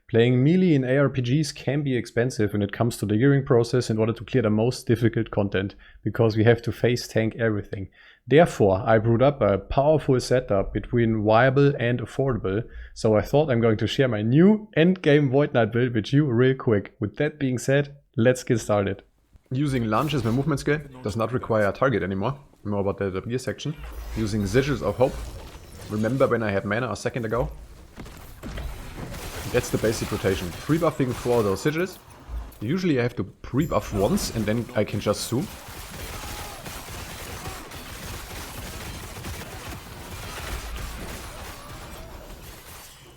Playing melee in ARPGs can be expensive when it comes to the gearing process in order to clear the most difficult content, because we have to face tank everything. Therefore, I brewed up a powerful setup between viable and affordable, so I thought I'm going to share my new Endgame Void Knight build with you real quick. With that being said, let's get started. Using lunge as my movement skill does not require a target anymore. More about the gear section. Using Sigils of Hope. Remember when I had mana a second ago? That's the basic rotation. Pre-buffing for those sigils. Usually I have to pre-buff once and then I can just zoom.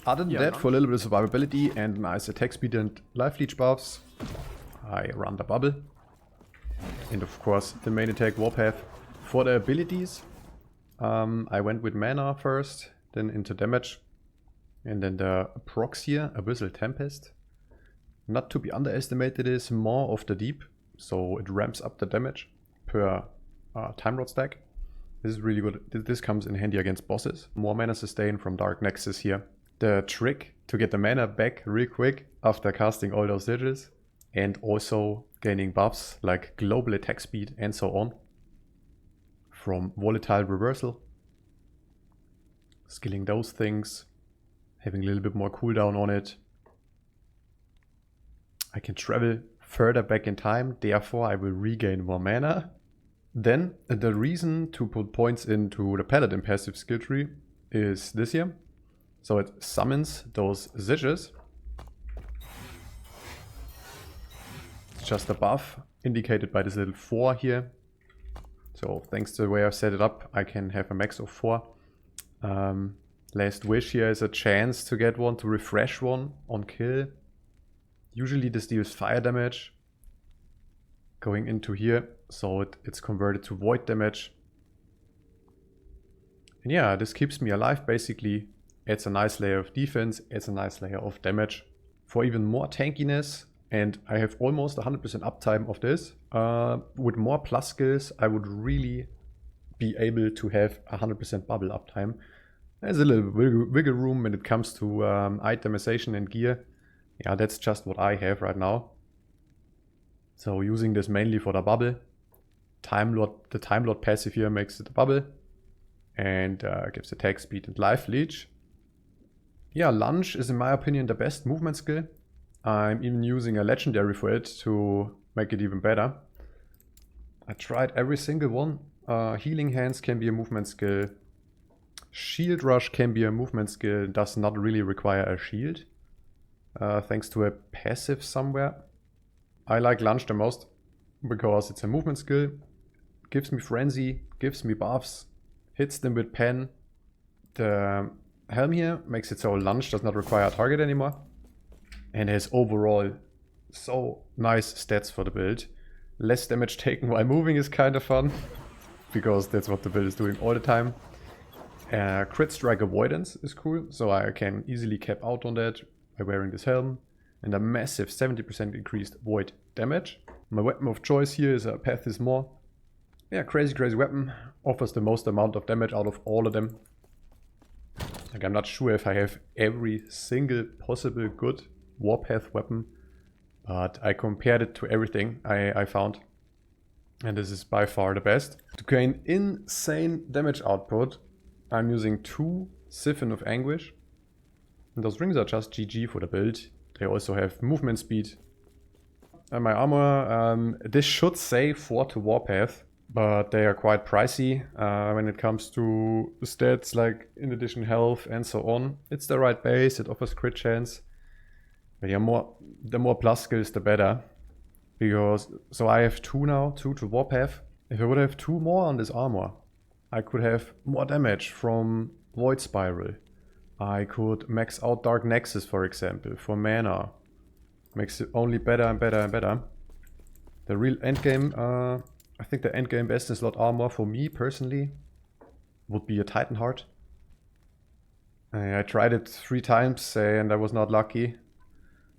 Other than that, for a little bit of survivability and nice attack speed and life leech buffs, I run the bubble. And of course the main attack Warpath. For the abilities, I went with mana first, then into damage. And then the procs here, Abyssal Tempest. Not to be underestimated is more of the deep, so it ramps up the damage per Time Lord stack. This is really good. This comes in handy against bosses. More mana sustain from Dark Nexus here. The trick to get the mana back real quick after casting all those sigils, and also gaining buffs like global attack speed and so on from Volatile Reversal. Skilling those things. Having a little bit more cooldown on it. I can travel further back in time, therefore I will regain more mana. Then the reason to put points into the Paladin passive skill tree is this here. So it summons those sigils. It's just a buff indicated by this little 4 here. So thanks to the way I've set it up, I can have a max of 4. Last Wish here is a chance to get one, to refresh one on kill. Usually this deals fire damage. Going into here, so it's converted to void damage. And yeah, this keeps me alive basically. Adds a nice layer of defense, adds a nice layer of damage. For even more tankiness, and I have almost 100% uptime of this. With more plus skills, I would really be able to have 100% bubble uptime. There's a little wiggle room when it comes to itemization and gear. Yeah, that's just what I have right now. So using this mainly for the bubble. The Time Lord passive here makes it a bubble. And gives attack speed and life leech. Yeah, lunge is in my opinion the best movement skill. I'm even using a legendary for it to make it even better. I tried every single one. Healing Hands can be a movement skill. Shield Rush can be a movement skill, does not really require a shield. Thanks to a passive somewhere. I like lunge the most because it's a movement skill. Gives me frenzy, gives me buffs, hits them with pen. The helm here makes it so lunge does not require a target anymore. And has overall so nice stats for the build. Less damage taken while moving is kind of fun. Because that's what the build is doing all the time. Crit strike avoidance is cool, so I can easily cap out on that by wearing this helm. And a massive 70% increased void damage. My weapon of choice here is a Path is More. Yeah, crazy weapon. Offers the most amount of damage out of all of them. Like, I'm not sure if I have every single possible good Warpath weapon, but I compared it to everything I found. And this is by far the best. To gain insane damage output, I'm using 2 Siphon of Anguish. And those rings are just GG for the build. They also have movement speed. And my armor, this should say 4 to Warpath, but they are quite pricey when it comes to stats like in addition health and so on. It's the right base, it offers crit chance. But yeah, the more plus skills the better. Because, so I have 2 now, 2 to Warpath. If I would have 2 more on this armor, I could have more damage from Void Spiral. I could max out Dark Nexus, for example, for mana. Makes it only better and better and better. The real endgame, I think the endgame best in slot armor for me personally would be a Titan Heart. I tried it 3 times and I was not lucky.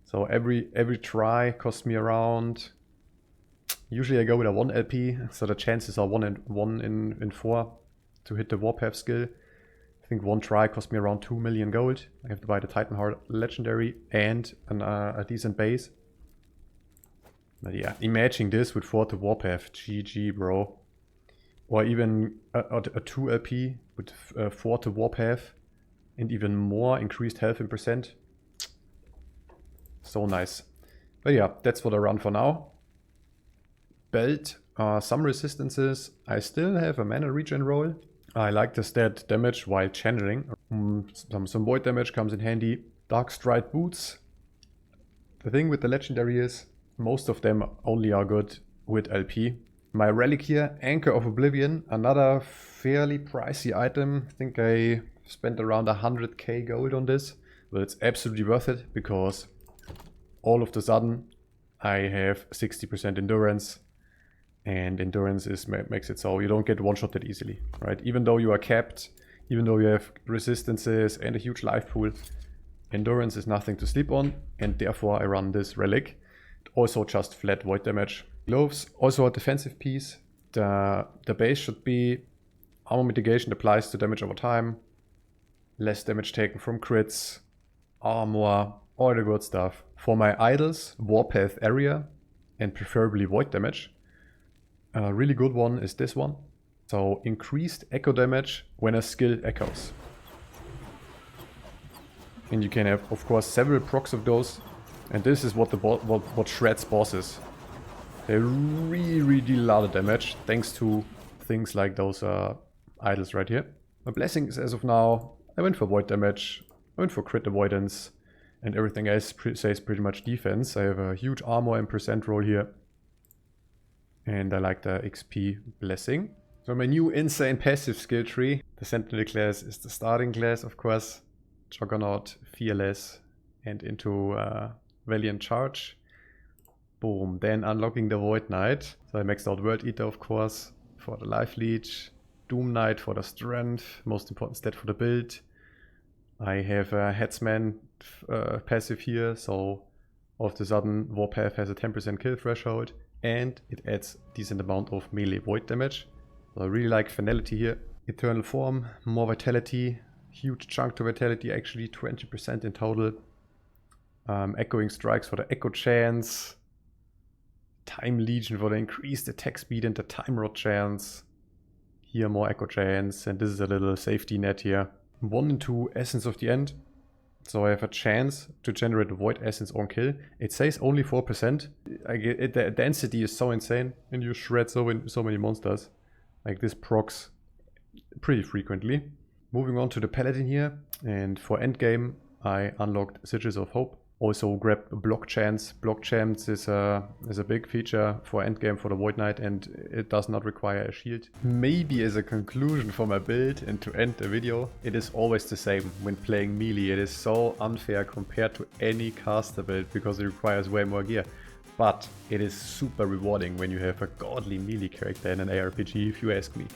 So every try cost me around. Usually I go with a 1 LP, so the chances are 1 in 4 to hit the Warpath skill. think one try cost me around 2 million gold. I have to buy the Titan Heart Legendary and a decent base. But yeah, imagine this with 4 to Warpath. GG, bro. Or even a 2 LP with 4 to Warpath and even more increased health in percent. So nice. But yeah, that's what I run for now. Belt, some resistances. I still have a mana regen roll. I like the stat damage while channeling. Some void damage comes in handy. Dark Stride boots. The thing with the legendary is most of them only are good with LP. My relic here, Anchor of Oblivion, another fairly pricey item. I think I spent around 100k gold on this, but it's absolutely worth it because all of a sudden I have 60% endurance, and endurance makes it so you don't get one-shotted easily, right? Even though you are capped, even though you have resistances and a huge life pool, endurance is nothing to sleep on, and therefore I run this relic. Also just flat void damage. Gloves, also a defensive piece. The base should be armor mitigation applies to damage over time, less damage taken from crits, armor, all the good stuff. For my idols, Warpath area and preferably void damage. A really good one is this one. So increased echo damage when a skill echoes. And you can have, of course, several procs of those. And this is what shreds bosses. They really deal a lot of damage thanks to things like those idols right here. My blessings as of now, I went for void damage, I went for crit avoidance, and everything else says pretty much defense. I have a huge armor and percent roll here. And I like the XP blessing. So my new insane passive skill tree. The Sentinel class is the starting class, of course. Juggernaut, Fearless, and into Valiant Charge. Boom, then unlocking the Void Knight. So I maxed out World Eater, of course, for the Life Leech. Doom Knight for the Strength, most important stat for the build. I have a HEADSMAN passive here, so all of a sudden Warpath has a 10% kill threshold, and it adds decent amount of melee void damage. So I really like finality here. Eternal Form, more vitality, huge chunk to vitality, actually 20% in total. Echoing Strikes for the Echo Chance. Time Legion for the increased attack speed and the Time Rod chance. Here more Echo Chance, and this is a little safety net here. 1 and 2 Essence of the End. So I have a chance to generate a Void Essence on kill. It says only 4%. The density is so insane, and you shred so many monsters. Like this procs pretty frequently. Moving on to the Paladin here, and for Endgame I unlocked Sigils of Hope. Also grabbed Block Chance. Block Chance is a big feature for Endgame for the Void Knight, and it does not require a shield. Maybe as a conclusion for my build and to end the video, it is always the same when playing melee. It is so unfair compared to any caster build because it requires way more gear. But it is super rewarding when you have a godly melee character in an ARPG, if you ask me.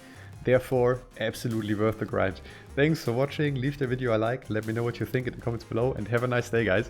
Therefore, absolutely worth the grind. Thanks for watching, leave the video a like, let me know what you think in the comments below, and have a nice day, guys.